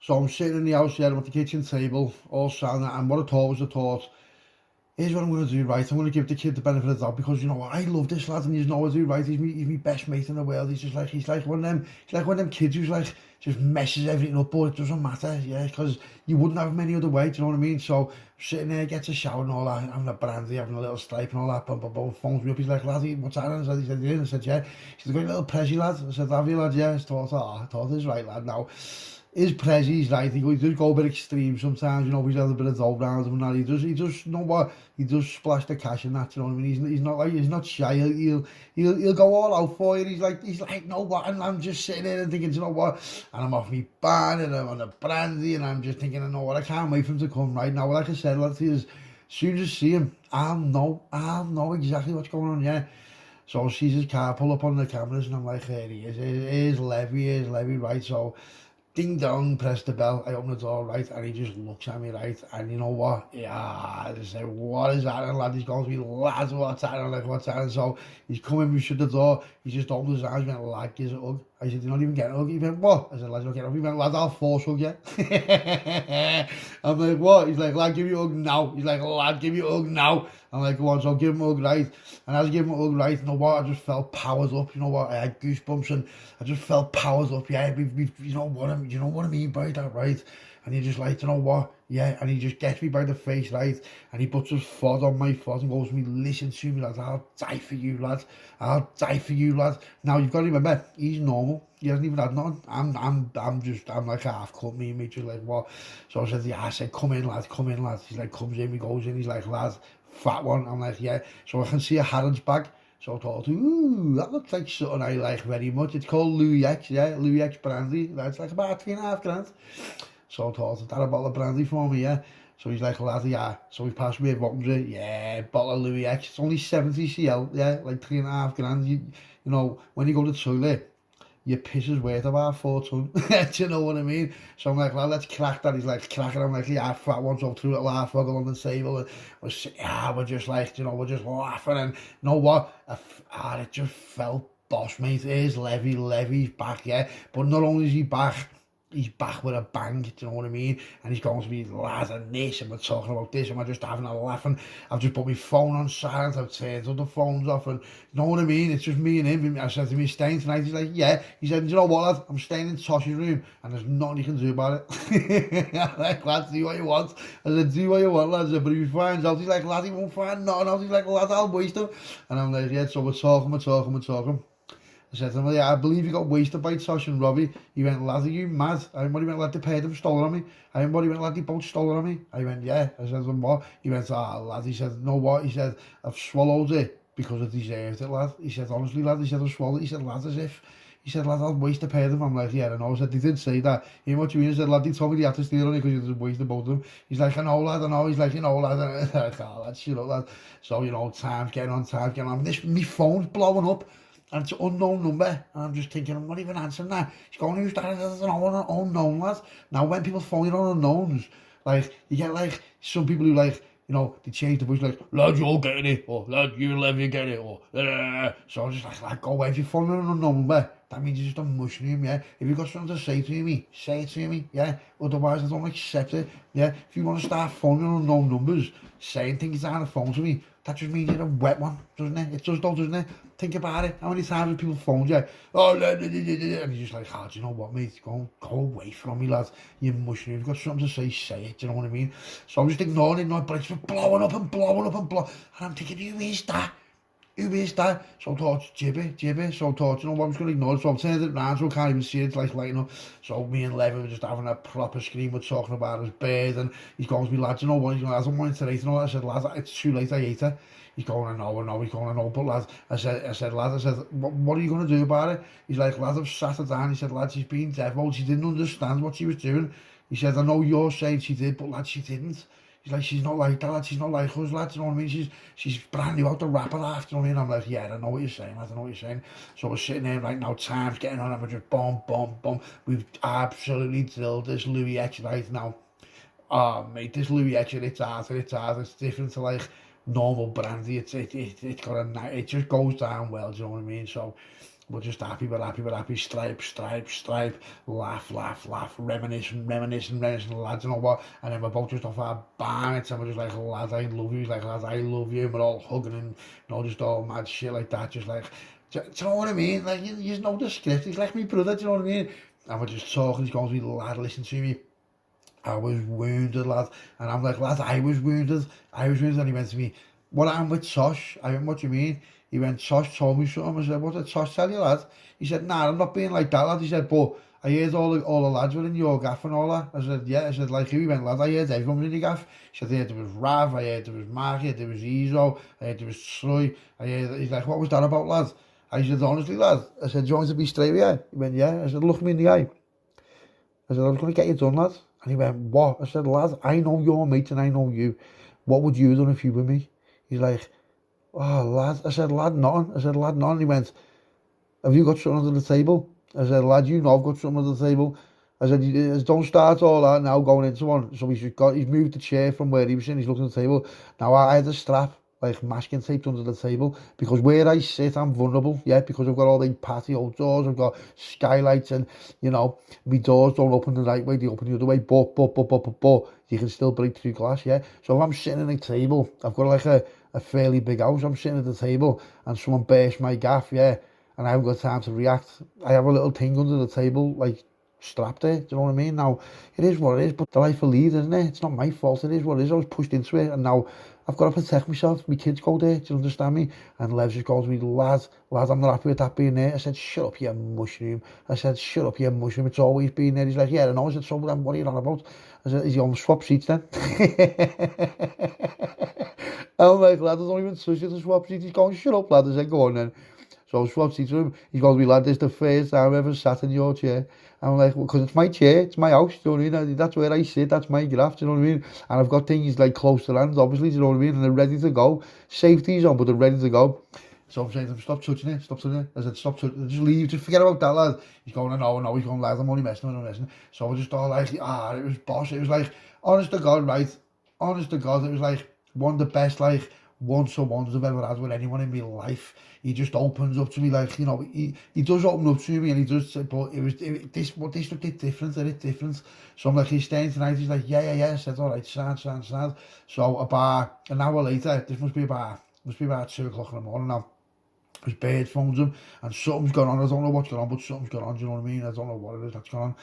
So I'm sitting in the house, yeah, I'm at the kitchen table, all sat, and what I thought was the thought, here's what I'm going to do, right? I'm going to give the kid the benefit of the doubt because, you know, I love this lad and you know what I do, right? He's my best mate in the world. He's like one of them kids who's like, just messes everything up, but it doesn't matter, yeah, because you wouldn't have him any other way, do you know what I mean? So, sitting there, gets a shower and all that, having a brandy, having a little stripe and all that, phones me up, he's like, lad, what's that? And he said, yeah, I said, yeah. He said, got a little prezi, lad? I said, have you, lad? Yeah. I thought this right, lad, now. His Prezzi's right, he does go a bit extreme sometimes, you know, he's had a bit of dough around him and that, he does, you know what, he does splash the cash in that, you know what I mean, he's not like, he's not shy, he'll go all out for you, he's like, no what, and I'm just sitting there and thinking, you know what, and I'm off me ban, and I'm on a brandy, and I'm just thinking, I know what, I can't wait for him to come right now, like I said, lad, as soon as I see him, I'll know exactly what's going on, yeah. So I see his car pull up on the cameras, and I'm like, here he is, here's Levy, right, so, ding dong, press the bell, I open the door, right, and he just looks at me, right, and you know what, yeah, I just say, what is that, and lad, he's going to me, lads, what's that, and I'm like, what's that, and so, he's coming, we shut the door, he just opened his eyes, went, lad, gives a hug, I said, you're not even getting a hug, he went, what, I said, lad, you're not getting a hug, he went, lad, I'll force hug you, I'm like, what, he's like, lad, give me a hug now, he's like, lad, give me a hug now, I'm like, go on, so I'll give him a hug, right, and as I give him a hug, right, you know what, I just felt powered up, you know what, I had goosebumps, and I just felt powered up, yeah, you know what I mean by that, right, and he just like, you know what, yeah, and he just gets me by the face, right, and he puts his foot on my foot and goes to me, listen to me, lad, I'll die for you, lad, now you've got to remember, he's normal, he hasn't even had none, I'm like half cut, me and me just like, what, so I said, come in, lad, he's like, comes in, he goes in, he's like, lad, fat one, I'm like, yeah, so I can see a Harrods bag, so I thought, ooh, that looks like something I like very much. It's called Louis X, yeah, Louis X brandy. That's like about £3.5 grand. So I thought, that a bottle of brandy for me, yeah. So he's like, lad, yeah. So he passed me a bottle of, yeah, bottle of Louis X. It's only 70 cl, yeah, like £3.5 grand. You know, when you go to the toilet, your piss is worth about 4 ton. Do you know what I mean? So I'm like, well, let's crack that. He's like, crack it. I'm like, yeah, fat one. So threw it laugh, wiggle on the table. And we're just like, you know, we're just laughing. And you know what? It just felt boss, mate. Here's Levy's back, yeah. But not only is he back, he's back with a bang, do you know what I mean? And he's going to be, lad, and this, and we're talking about this, and we're just having a laugh, and I've just put my phone on silent, I've turned all the phones off, and you know what I mean? It's just me and him. I said to him, staying tonight? He's like, yeah. He said, you know what, lad? I'm staying in Tosh's room, and there's nothing you can do about it. I'm like, lad, do what you want. I said, do what you want, lad. I said, but if he finds out, he's like, lad, he won't find nothing else. He's like, lad, I'll waste him. And I'm like, yeah, so we're talking. I said to him, yeah, I believe you got wasted by Tosh and Robbie. He went, lad, are you mad? I went, what, he went, lad, they paid them stolen on me. I went, what, he went, lad, they both stolen on me. I went, yeah. I said, what? He went, lad, he said, no what? He said, I've swallowed it because I deserved it, lad. He said, honestly, lad, he said, I've swallowed it. He said, lad, as if. He said, lad, I'll waste to pay them. I'm like, yeah, I know. I said, they didn't say that. You know what you mean? I said, lad, they told me they had to steal on it because you just wasted both of them. He's like, I know, lad, I know. He's like, you know, lad. I'm like, oh, lad, shut up, lad. So, you know, time's getting on. My phone's blowing up. And it's an unknown number, and I'm just thinking, I'm not even answering that. He's going, who's that? It's an unknown, lad. Now, when people phone you on unknowns, like, you get, like, some people who, like, you know, they change the voice, like, lad, you're getting it, or lad, you and Levy get it, or, so I'm just like, lad, go away. If you phone me on an unknown number, that means you're just a mushroom, yeah? If you've got something to say to me, say it to me, yeah? Otherwise, I don't accept it, yeah? If you want to start phoning on unknown numbers, saying things down the phone to me, that just means you're a wet one, doesn't it? It does, doesn't it? Think about it. How many times have people phoned you? Oh, and you're just like, do you know what, mate? Go away from me, lad. You mushroom. If you've got something to say it. Do you know what I mean? So I'm just ignoring it, but it's just blowing up. And I'm thinking, who is that? So I thought, Jibby. So I thought, you know what, I'm just going to ignore it. So I've turned it round so I can't even see it. It's like lighting up. So me and Levy were just having a proper scream. We're talking about his bird. And he's going to me, lad, you know what? He's going, I don't want to eat. I said, lad, it's too late. I ate it. He's going, I know. He's going, I know. But lad, I said, lad, what are you going to do about it? He's like, lad, I've sat her down. He said, lad, she's been deviled. She didn't understand what she was doing. He said, I know you're saying she did, but lad, she didn't. He's like, she's not like that, lad. She's not like us, lad. You know what I mean? She's brand new out the wrapper after, you know what I mean? I'm like, yeah, I know what you're saying, lad. I know what you're saying. So we're sitting there right now, time's getting on, and we're just boom. We've absolutely drilled this Louis X right now. Oh, mate, this Louis X, it's hard. It's different to like normal brandy. It's got it just goes down well, do you know what I mean? So we're just happy, we're happy, stripe, laugh, reminiscing, lads, you know what, and then we're both just off our bannets, and we're just like, lads, I love you, he's like, lads, I love you, and we're all hugging, and, you know, just all mad shit like that, just like, do you know what I mean, like, you know the script, he's like me brother, do you know what I mean, and we're just talking, he's going to me, lad, listen to me, I was wounded, lad, and I'm like, lad, I was wounded, and he went to me, what happened with Tosh? I went, what do you mean? He went, Tosh told me something. I said, what did Tosh tell you, lad? He said, nah, I'm not being like that, lad. He said, but I heard all the lads were in your gaff and all that. I said, yeah. I said, like who? He went, lad, I heard everyone was in the gaff. He said, I heard there was Rav, I heard there was Mark, I heard there was Ezo, I heard there was Troy. He's like, what was that about, lad? I said, honestly, lad. I said, do you want me to be straight with you? He went, yeah. I said, look me in the eye. I said, I was going to get you done, lad. And he went, what? I said, lad, I know your mate and I know you. What would you have done if you were me? He's like, oh, lad. I said, lad, nothing. I said, lad, nothing. He went, have you got something under the table? I said, lad, you know I've got something under the table. I said, don't start all that now going into one. So he's moved the chair from where he was sitting, he's looking at the table. Now I had a strap, like masking taped under the table, because where I sit, I'm vulnerable, yeah, because I've got all the patio doors, I've got skylights, and, you know, my doors don't open the right way, they open the other way, but, you can still break through glass, yeah. So if I'm sitting at a table, I've got like a fairly big house, I'm sitting at the table, and someone bursts my gaff, yeah, and I haven't got time to react, I have a little thing under the table, like, strapped there, do you know what I mean? Now, it is what it is, but the life I lead, isn't it? It's not my fault, it is what it is, I was pushed into it, and now I've got to protect myself, my kids go there, do you understand me? And Lev just goes to me, lad, I'm not happy with that being there. I said, shut up, you mushroom. It's always been there. He's like, yeah, I know. I said, so then what are you on about? I said, is he on swap seats then? I'm like, lad, there's not even such as a swap seat. He's going, shut up, lad. I said, go on then. So I swapped seats with him. He's going to be, lad, this is the first time I've ever sat in your chair. I'm like, well, because it's my chair, it's my house, do you know what I mean? That's where I sit, that's my graft, do you know what I mean? And I've got things like close to land, obviously, do you know what I mean? And they're ready to go. Safety's on, but they're ready to go. So I'm saying to him, stop touching it. I said, stop touching it, just leave, just forget about that, lad. He's going, no, he's going, lad, I'm only messing. So I just all like, it was boss. It was like, honest to God, it was like one of the best, like, one-to-ones I've ever had with anyone in my life. He just opens up to me, like, you know, he does open up to me, and he does, but this looked different. So I'm like, he's staying tonight, he's like, yeah, I said, all right, sound. So about an hour later, this must be about 2 o'clock in the morning now, his bird phones him, and something's gone on, I don't know what's going on, but something's gone on, do you know what I mean? I don't know what it is that's going on.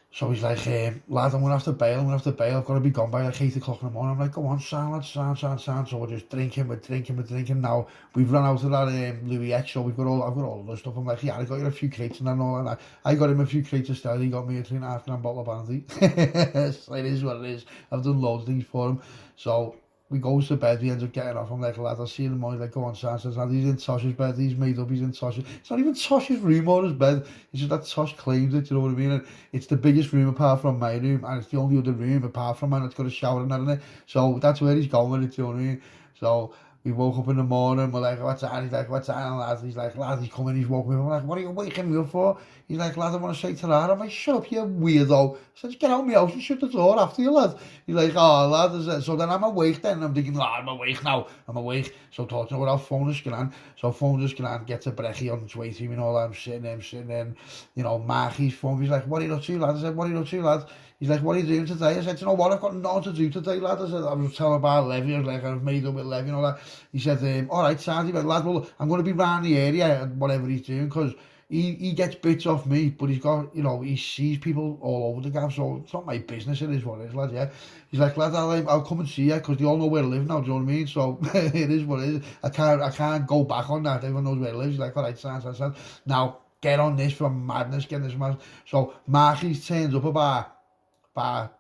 So he's like, lad, I'm going to have to bail, I've got to be gone by like 8 o'clock in the morning. I'm like, go on, sound. So we're just drinking. Now, we've run out of that Louis X, so I've got all of the stuff. I'm like, yeah, I got you a few crates and all that. I got him a few crates of Stella, he got me a 3.5 gram bottle of Bandy. So it is what it is. I've done loads of things for him. So we go to bed, we end up getting off. I'm like, lad, I'll see you in the morning. Like, go on, Sam. Says, lad, he's in Tosh's bed, he's made up, he's in Tosh's. It's not even Tosh's room or his bed. It's just that Tosh claims it, you know what I mean? And it's the biggest room apart from my room, and it's the only other room apart from mine that's got a shower and that in it. So that's where he's going with it, you know what I mean? So we woke up in the morning, we're like, what's that? He's like, what's that, lad? He's like, lad, he's coming, he's woke me up. I'm like, what are you waking me up for? He's like, lad, I want to say to that. I'm like, shut up, you weirdo. I said, just get out of my house and shut the door after you, lad. He's like, oh, lad. So then I'm awake then, and I'm thinking, lad, I'm awake now. So talking about our phone is going. So phone is going, gets a brekkie on its way to me and all that. I'm sitting there, you know, Marky's phone. He's like, what are you up to, lad? I said, what are you up to, lad? He's like, what are you doing today? I said, you know what, I've got nothing to do today, lad. I said, I was telling about Levy, I was like, I've made up with Levy and all that. He said, all right, Sandy, but lad, well, I'm going to be round the area and whatever he's doing, because he gets bits off me, but he's got, you know, he sees people all over the gaff, so it's not my business, it is what it is, lad, yeah. He's like, lad, I'll come and see you, because they all know where I live now, do you know what I mean? So it is what it is. I can't go back on that, everyone knows where I live. He's like, all right, Sandy. Now, get on this from madness, So Marky's turns up about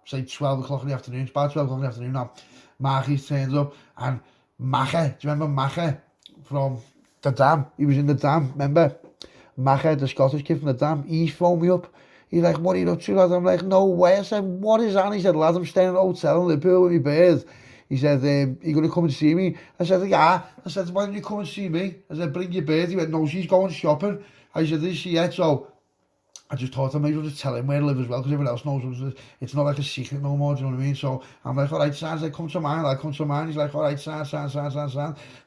say 12 o'clock in the afternoon. It's about 12 o'clock in the afternoon now. Marky's turns up, and Macha, do you remember Macha from the Dam? He was in the Dam, remember? Macha, the Scottish kid from the Dam, he's phoned me up. He's like, what are you up to, lad? I'm like, no way. I said, what is that? He said, lad, I'm staying in a hotel in Liverpool with my bird. He said, you going to come and see me? I said, yeah. I said, why don't you come and see me? I said, bring your bird. He went, no, she's going shopping. I said, is she yet? So I just thought I may as well just tell him where I live as well, because everyone else knows it's not like a secret no more, do you know what I mean? So I'm like, all right, Sans, like, come to mine, like, come to mine. He's like, all right, Sans.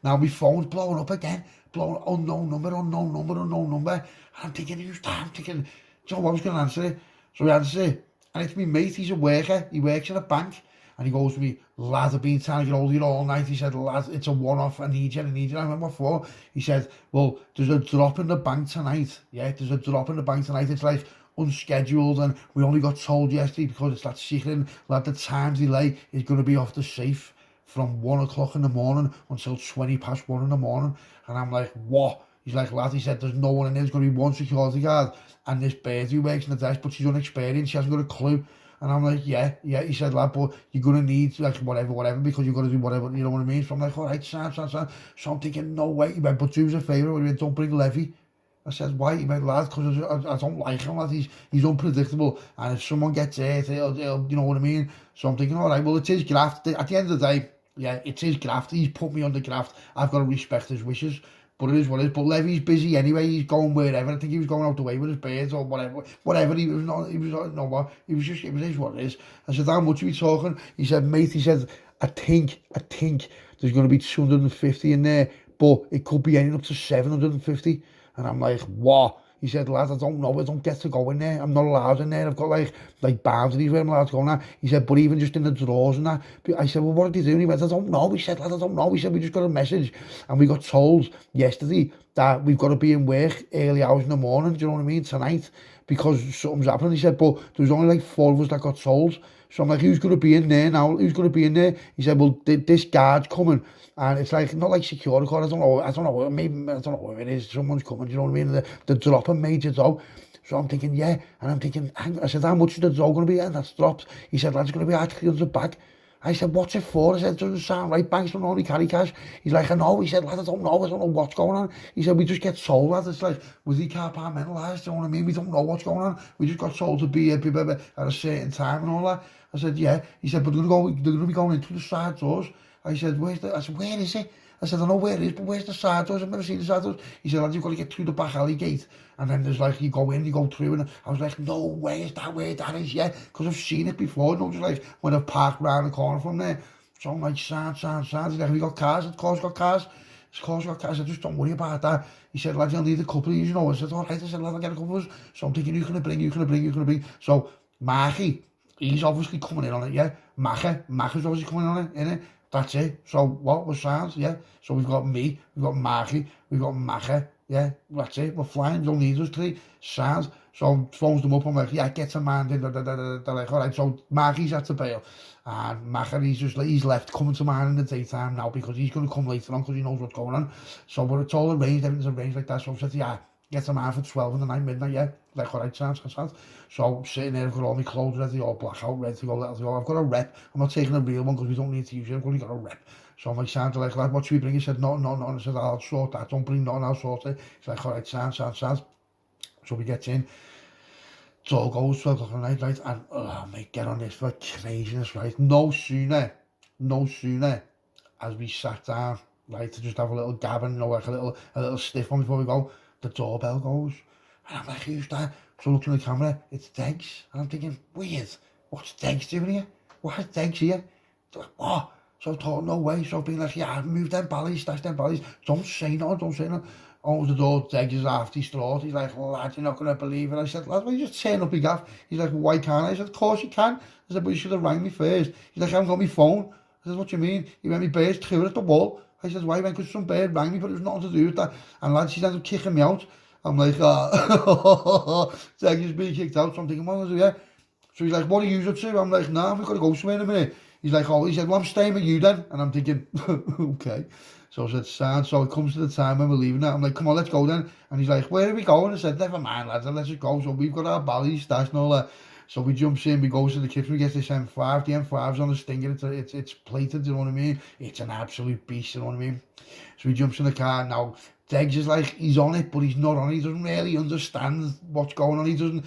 Now my phone's blowing up again, blowing, unknown number. And I'm thinking, who's that? I'm thinking, do you know what, I was going to answer it? So he answers it, and it's my mate, he's a worker, he works in a bank. And he goes to me, lad, I've been trying to get hold of you all night. He said, lad, it's a one-off, I need you. I went, what for? He said, well, there's a drop in the bank tonight. Yeah, there's a drop in the bank tonight. It's like unscheduled, and we only got told yesterday because it's that secret. Lad, the time delay is going to be off the safe from 1 o'clock in the morning until 20 past 1 in the morning. And I'm like, what? He's like, lad, he said, there's no one in there. There's going to be one security guard and this bird who works in the desk, but she's unexperienced. She hasn't got a clue. And I'm like, yeah. He said, lad, but you're going to need, like, whatever, because you've got to do whatever, you know what I mean? So I'm like, all right, Sam. So I'm thinking, no way. He went, but do us a favour, he went, don't bring Levy. I said, why? He went, lad, because I don't like him, lad. He's unpredictable. And if someone gets hurt, he'll, you know what I mean? So I'm thinking, all right, well, it's his graft. At the end of the day, yeah, it's his graft. He's put me under graft. I've got to respect his wishes. But it is what it is. But Levy's busy anyway. He's going wherever. I think he was going out the way with his birds or whatever. He was not. He was no what. He was just. It was what it is. I said, how much are we talking? He said, mate. He said, I think there's going to be 250 in there, but it could be ending up to 750. And I'm like, what? He said, lad, I don't know. I don't get to go in there. I'm not allowed in there. I've got like boundaries where I'm allowed to go now. He said, but even just in the drawers and that. I said, well, what did he do? And he went, I don't know. He said, lad, I don't know. He said, we just got a message. And we got told yesterday that we've got to be in work early hours in the morning. Do you know what I mean? Tonight. Because something's happening. He said, but there was only like 4 of us that got told. So I'm like, who's going to be in there now? Who's going to be in there? He said, well, this guard's coming. And it's like, not like security guard. I don't know, maybe, I don't know where it is. Someone's coming, you know what I mean? They're dropping major dough. So I'm thinking, yeah. And I'm thinking, I said, how much is the dough going to be? And that's dropped. He said, lad, it's going to be like 300 bag. I said, what's it for? I said, doesn't sound right. Banks don't only carry cash. He's like, I know. He said, lad, I don't know what's going on. He said, we just get told, lad. It's like, was he compartmentalised? You know what I mean? We don't know what's going on. We just got told to be at a certain time and all that. I said, yeah. He said, but they're going to be going into the side doors. I said, where is it? I said, I know where it is, but where's the side doors? I've never seen the side doors. He said, lad, you've got to get through the back alley gate. And then there's like, you go in, you go through. And I was like, no way, is that where that is? Yeah, because I've seen it before. You know, just like when I've parked round the corner from there. So I'm like, sound. He's like, have you got cars? Of course got cars. Of course got cars. I said, just don't worry about that. He said, lad, you'll need a couple of these, you know. I said, all right. I said, lad, I'll get a couple of us. So I'm thinking, you can bring. So Marky, he's obviously coming in on it, yeah. Macca's obviously coming on it, innit? That's it. So what was sounds, yeah. So we've got me, we've got Marky, we've got Macca, yeah. That's it. We're flying. Don't need us 3 sounds. So phones them up. I'm like, yeah, get some man in. They're like, all right. So Marky's at the bail, and Macca, he's left coming to mine in the daytime now because he's going to come later on because he knows what's going on. So but it's all arranged. Everything's arranged like that. So I said, yeah, get some man for 12 in the night, midnight, yeah. Like, all right, sounds. So I'm sitting there, I've got all my clothes ready, all black out, ready to go. I've got a rep. I'm not taking a real one because we don't need to use it. I've only got a rep. So I'm like, sounds like, lad, what should we bring? He said, no. I said, I'll sort that. Don't bring nothing, I'll sort it. He's like, all right, sounds. So we get in. It all goes 12 o'clock at night, right? And, oh, mate, get on this for craziness, right? No sooner as we sat down, right, to just have a little gab and, you know, like a little stiff one before we go, the doorbell goes. And I'm like, who's that? So looking at the camera, it's Degs. And I'm thinking, weird, what's Degs doing here? Why is Degs here? Like, what? So I thought, no way. So I've been like, yeah, move them ballies, stash them ballies. Don't say no. Opens the door, Degs is half distraught. He's like, lad, you're not going to believe it. I said, lad, well, you just turn up your gaff. He's like, well, why can't I? I said, of course you can. I said, but you should have rang me first. He's like, I haven't got my phone. I said, what do you mean? He went, my bird's threw it at the wall. I said, why? He went, because some bird rang me, but it was nothing to do with that. And lad, she's ended up kicking me out. I'm like, Degs is being kicked out. So I'm thinking, well, yeah. So he's like, what are you up to? I'm like, nah, we've got to go somewhere in a minute. He's like, he said, well, I'm staying with you then. And I'm thinking, okay. So I said, sad. So it comes to the time when we're leaving that. I'm like, come on, let's go then. And he's like, where are we going? I said, never mind, lads, let's just go. So we've got our ballies, stashed and all that. So we jumps in, we go to the kitchen, we get this M5. The M5's on the stinger, it's plated, you know what I mean? It's an absolute beast, you know what I mean? So he jumps in the car. Now, Degs is like, he's on it, but he's not on it. He doesn't really understand what's going on.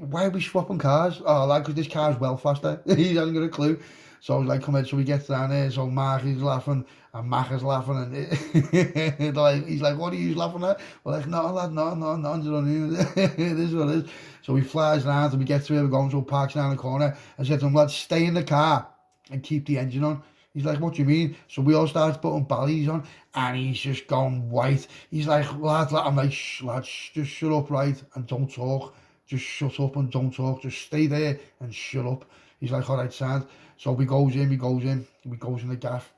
Why are we swapping cars? Oh, like, because this car's well faster. He hasn't got a clue. So like, come in, so we get down there, so Marky's laughing, and Mac is laughing, and like, he's like, what are you laughing at? We're like, no, lad, no, you know what I mean? It is what it is. So he flies around, and we get to where we're going, so parks down the corner. I said to him, lad, stay in the car and keep the engine on. He's like, what do you mean? So we all start putting ballies on, and he's just gone white. He's like, lad, I'm like, lad, just shut up, right, and don't talk. Just shut up and don't talk. Just stay there and shut up. He's like, all right, sound. So we goes in the gaff.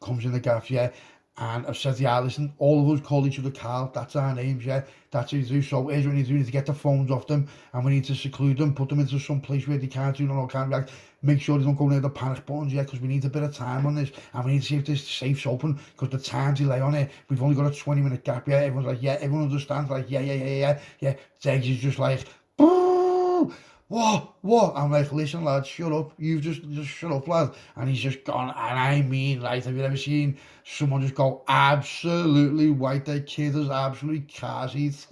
Comes in the gaff, yeah. And I've said, yeah, listen, all of us call each other Carl. That's our names, yeah. That's what you do. So here's what we need to do. We need to get the phones off them, and we need to seclude them, put them into some place where they can't do no, can't react. Make sure they don't go near the panic buttons, yeah, because we need a bit of time on this, and we need to see if this safe's open, because the time delay on it, we've only got a 20-minute gap, yeah. Everyone's like, yeah, everyone understands, like, yeah. Zegs is just like, boo! What? I'm like, listen, lad, shut up. You've just shut up, lad. And he's just gone, and I mean, like, have you ever seen someone just go absolutely white? Their kid is absolutely car seat.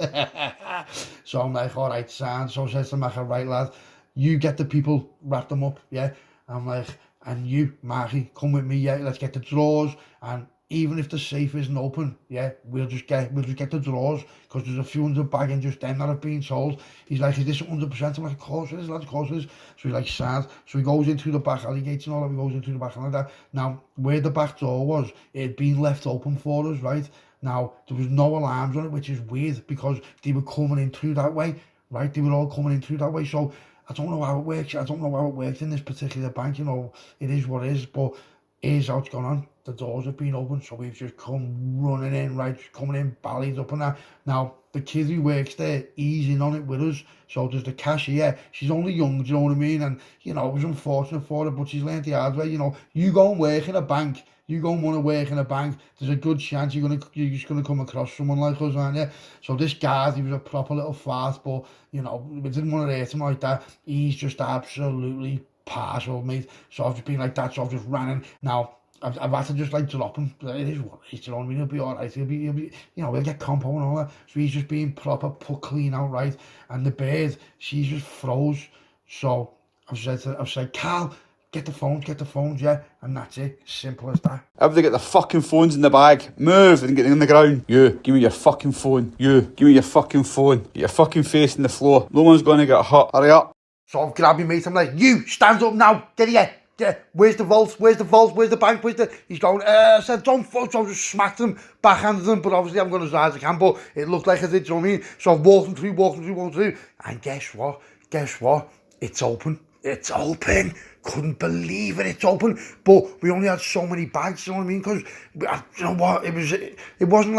So I'm like, all right, sound. So I says to Maca, right, lad, you get the people, wrap them up, yeah. I'm like, and you, Marky, come with me, yeah. Let's get the drawers, and even if the safe isn't open, yeah, we'll just get the drawers, because there's a few hundred bag in just them that have been sold. He's like, is this 100%? I'm like, of course it is, lad, of course it is. So he's like, sad. So he goes into the back alley gates and all that, he goes into the back and like that. Now, where the back door was, it had been left open for us, right? Now, there was no alarms on it, which is weird, because they were coming in through that way, right? They were all coming in through that way, so I don't know how it works. I don't know how it works in this particular bank, you know, it is what it is, but here's how it's gone on. The doors have been open, so we've just come running in, right, just coming in, ballies up and that. Now, the kid who works there, he's in on it with us, so there's the cashier. She's only young, do you know what I mean? And, you know, it was unfortunate for her, but she's learned the hard way, you know. You go and work in a bank, you go and want to work in a bank, there's a good chance you're just going to come across someone like us, aren't you? So this guy, he was a proper little fart, but, you know, we didn't want to hurt him like that. He's just absolutely partial, mate. So I've just been like that, so I've just ran in. Now, I've had to just like drop him. It is what it is, you know what I mean? He'll be alright. He'll be, you know, we'll get compo and all that. So he's just being proper put clean out, right? And the bird, she's just froze. So I've said, Carl, get the phones, yeah? And that's it. Simple as that. Everybody get the fucking phones in the bag. Move and get them in the ground. You, give me your fucking phone. You, give me your fucking phone. Get your fucking face in the floor. No one's going to get hurt. Hurry up. So I've grabbed my mate. I'm like, you, stand up now. Get here. Yeah, where's the vault? Where's the bank? He's going, I said, don't fuck. So I just smacked him, backhanded him, but obviously I'm going as hard as I can, but it looked like I did, you know what I mean? So I've walked him through, and guess what? It's open. Couldn't believe it, it's open, but we only had so many bags, you know what I mean? Because, you know what, it wasn't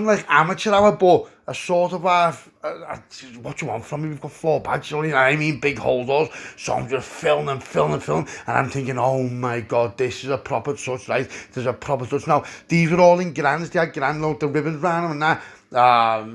like amateur hour, but a sort of what do you want from me? We've got 4 bags, you know what I mean? Big holders. So I'm just filling, and I'm thinking, oh my God, this is a proper touch, right? There's a proper touch. Now, these were all in grands, they had grand load, the ribbons round them and that.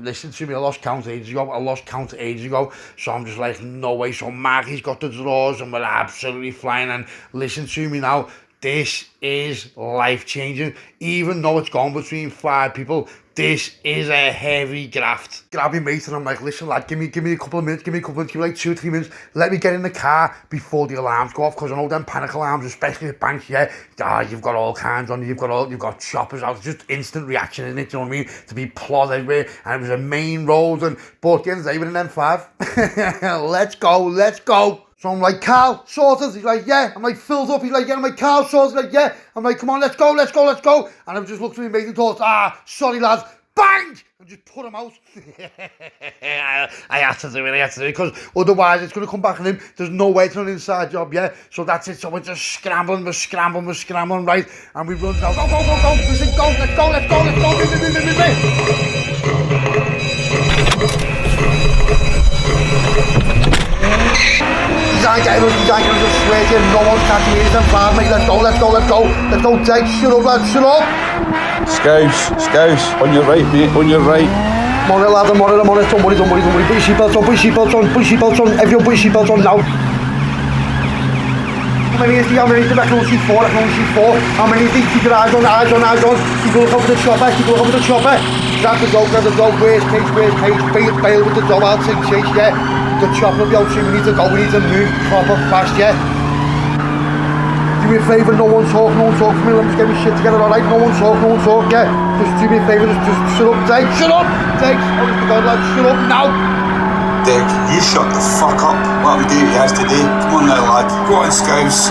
Listen to me, I lost count ages ago, so I'm just like, no way. So Maggie's got the drawers and we're absolutely flying, and listen to me now, this is life-changing. Even though it's gone between 5 people, this is a heavy graft. Grab your mate and I'm like, listen lad, give me a couple of minutes, give me like 2 or 3 minutes, let me get in the car before the alarms go off, because I know them panic alarms, especially at banks, yeah, you've got all kinds on you, you've got choppers out, it's just instant reaction, isn't it, you know what I mean, to be plod everywhere, and it was a main road, but at the end of the day, we're in M5, let's go. So I'm like, Carl, sorted? He's like, yeah. I'm like, filled up? He's like, yeah. I'm like, Carl, sorted? He's like, yeah. I'm like, come on, let's go. And I've just looked at me, mate, and thought, sorry, lads. Bang! And just put him out. I had to do it, because otherwise it's going to come back on him. There's no way to an inside job, yeah? So that's it. So we're just scrambling, right? And we run down, go. Listen, go, let's He's not getting just swear to you, no one's catching me, he's in front of me, let's go, Jake, shut up, lad, shut up! Scouse, on your right, mate, on your right. I'm on it, lad, I'm on it, don't worry, put your seatbelts on, everyone put your seatbelts on now. How many is the, I can only see 4, how many is the, keep your eyes on, keep looking over the chopper, grab the dog, worst case, bail with the dog, I'll take chase, yeah. The chopper will be out soon, we need to move proper fast, yeah. do me a favour, no one talk for me, let me just get my shit together, alright? No one talk, yeah. Just do me a favour, just shut up, Dave. Shut up! Dave, honest to God, lad, shut up now! Dig, you shut the fuck up. What we do yesterday. Come on now, lad. Go on, Scouse.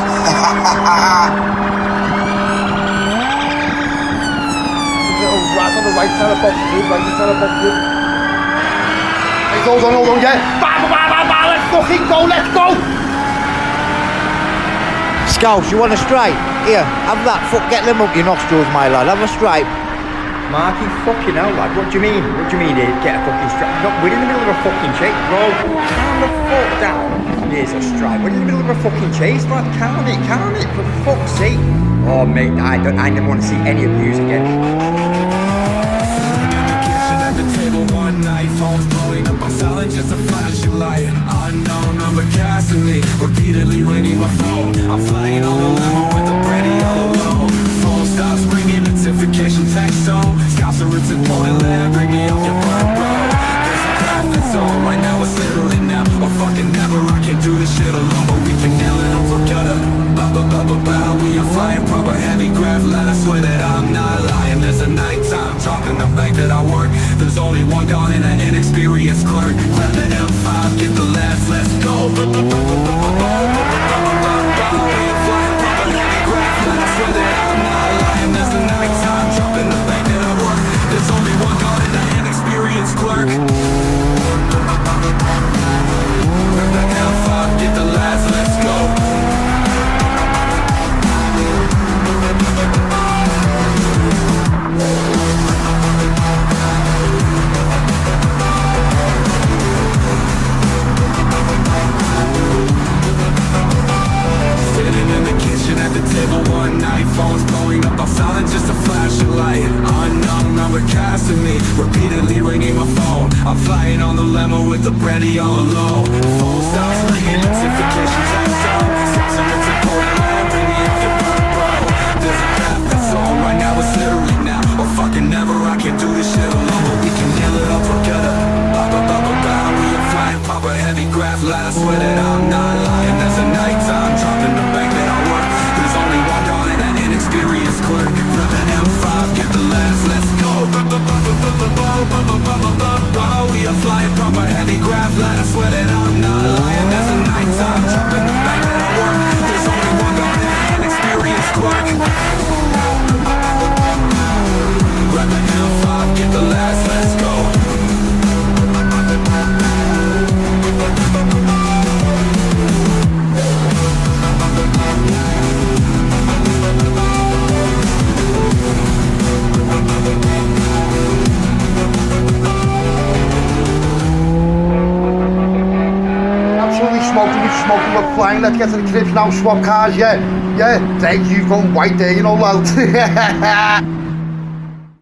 Little rat on the right side of box 2, right side of box 2. Hey, hold on, yeah. Let's fucking go, let's go! Scouse, you want a stripe? Here, have that. Get them up your nostrils, my lad. Have a stripe. Marky, fucking hell, lad. What do you mean? What do you mean get a fucking stripe? No, we're in the middle of a fucking chase, bro. Calm the fuck down. Here's a stripe. We're in the middle of a fucking chase, lad. Calm it. For fuck's sake. Oh, mate, I never want to see any abuse again. One night, phones blowing up, I'm selling just a flashing light. Unknown number casting me, repeatedly ringing my phone. I'm flying on the limo with the brandy all alone. Phone stops ringing, notification text on. Scouts are ripped and pulling lead, bring me off your butt, bro. There's a path that's on, right now it's literally now or fucking never. I can't do this shit alone, but we can nail it over gutter. We are flying proper heavy craft, let us swear that I'm not lying. There's a nighttime talk in the bank that I work. There's only one gun and an inexperienced clerk. Grab the M5, get the laughs, let's go. We are flying proper heavy craft, let us swear that I'm not lying. There's a nighttime talk in the bank that I work. There's only one gun and an inexperienced clerk. Grab the M5, get the laughs, let's go. At the table one night, phones blowing up, I'm silent, just a flashing light. Unknown number casting me, repeatedly ringing my phone. I'm flying on the limo with the brandy all alone. Phone stops ringing, notifications text on. Scouts and rips and pouring land, bring me off your butt, bro. There's a path that's on, right now it's literally now or fucking never. I can't do this shit alone, but we can nail it up together. We are flying proper heavy craft, let us swear that I'm not lying. There's a nighttime drop in the bank that I work. There's only one gun and an inexperienced clerk. Grab an M5, get the laughs, let's go. We are flying proper heavy craft, let us swear that I'm not lying. There's a nighttime drop in the bank that I work. There's only one gun and an inexperienced clerk. Grab an M5, get the laughs, let's go. Smoking, we're flying, let's get to the cribs now, swap cars, yeah, Dave, you've gone white there, you know, lad.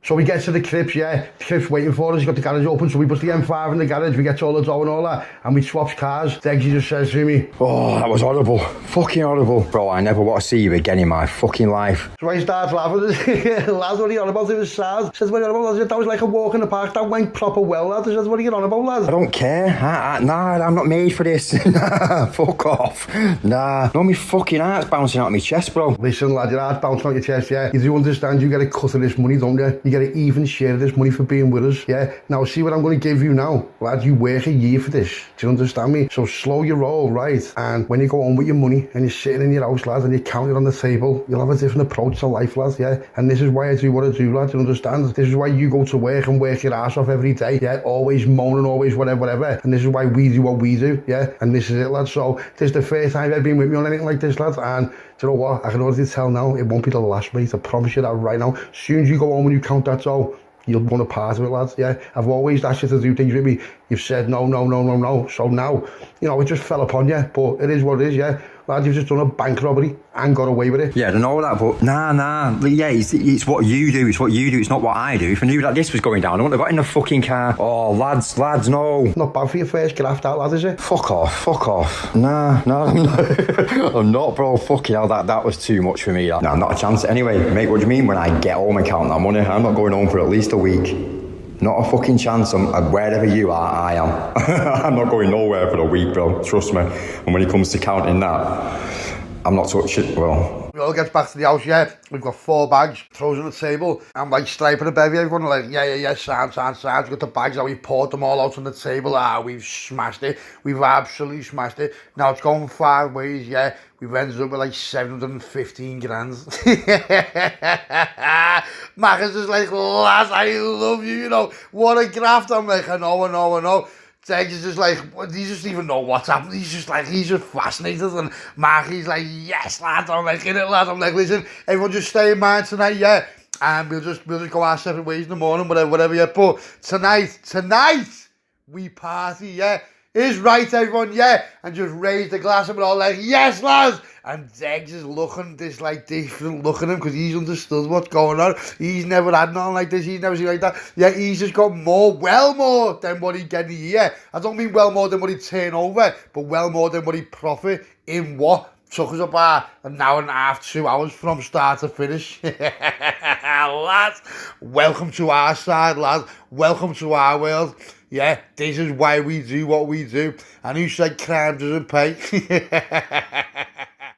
So we get to the cribs, yeah, the cribs waiting for us, he's got the garage open, so we put the M5 in the garage, we get all the dough and all that, and we swaps cars. Degsy just says to me, oh, that was horrible, fucking horrible. Bro, I never want to see you again in my fucking life. So I starts laughing, lads, what are you on about? It was sad. Says, what are you on about, lads? That was like a walk in the park, that went proper well, lads. Says, what are you on about, lads? I don't care, nah, I'm not made for this. Nah, fuck off. Nah, no, my fucking heart's bouncing out of my chest, bro. Listen, lad, your heart's bouncing out your chest, yeah. You do understand you get a cut of this money, don't you? You get an even share of this money for being with us, yeah? Now, see what I'm going to give you now? Lad, you work a year for this. Do you understand me? So slow your roll, right? And when you go home with your money and you're sitting in your house, lad, and you count it on the table, you'll have a different approach to life, lad, yeah? And this is why I do what I do, lad, do you understand? This is why you go to work and work your ass off every day, yeah? Always moaning, always whatever. And this is why we do what we do, yeah? And this is it, lad. So this is the first time you've ever been with me on anything like this, lad. And do you know what? I can already tell now, it won't be the last, mate. I promise you that right now. As soon as you go home and you count that dough, you'll want a part of it, lads, yeah? I've always asked you to do things with me. You've said no. So now, you know, it just fell upon you, but it is what it is, yeah? Lad, you've just done a bank robbery and got away with it. Yeah, I don't know that, but nah. Yeah, it's what you do. It's what you do. It's not what I do. If I knew that this was going down, I wouldn't have got in the fucking car. Oh, lads, no. Not bad for your first graft, that, lad, is it? Fuck off. Nah, I'm not, bro. Fucking hell, that was too much for me. That. Nah, not a chance. Anyway, mate, what do you mean when I get home and count that money? I'm not going home for at least a week. Not a fucking chance. Wherever you are, I am. I'm not going nowhere for a week, bro. Trust me. And when it comes to counting that, I'm not touching. Well, We all gets back to the house, yeah. We've got 4 bags, throws on the table. I'm like striping a bevy, everyone like, yeah, sound. We've got the bags out, we poured them all out on the table. We've smashed it. We've absolutely smashed it. Now it's going 5 ways, yeah. We've ended up with like 715 grand. Marcus is like, lads, I love you, you know. What a graft. I'm like, I know. Tej is just like, he doesn't even know what's happened. He's just fascinated. And Mark, he's like, yes, lad. I'm like, in it, lad. I'm like, listen, everyone just stay in mind tonight, yeah. And we'll just go our separate ways in the morning, whatever, yeah. But tonight, we party, yeah. Is right, everyone, yeah. And just raise the glass and we're all like, yes, lads. And Degs is looking this like different look at him because he's understood what's going on. He's never had nothing like this. He's never seen like that. Yeah, he's just got well more than what he get here. I don't mean well more than what he turn over, but well more than what he profit in what took us about an hour and a half, 2 hours from start to finish. Lads, welcome to our side, lads. Welcome to our world. Yeah, this is why we do what we do. And who said crime doesn't pay?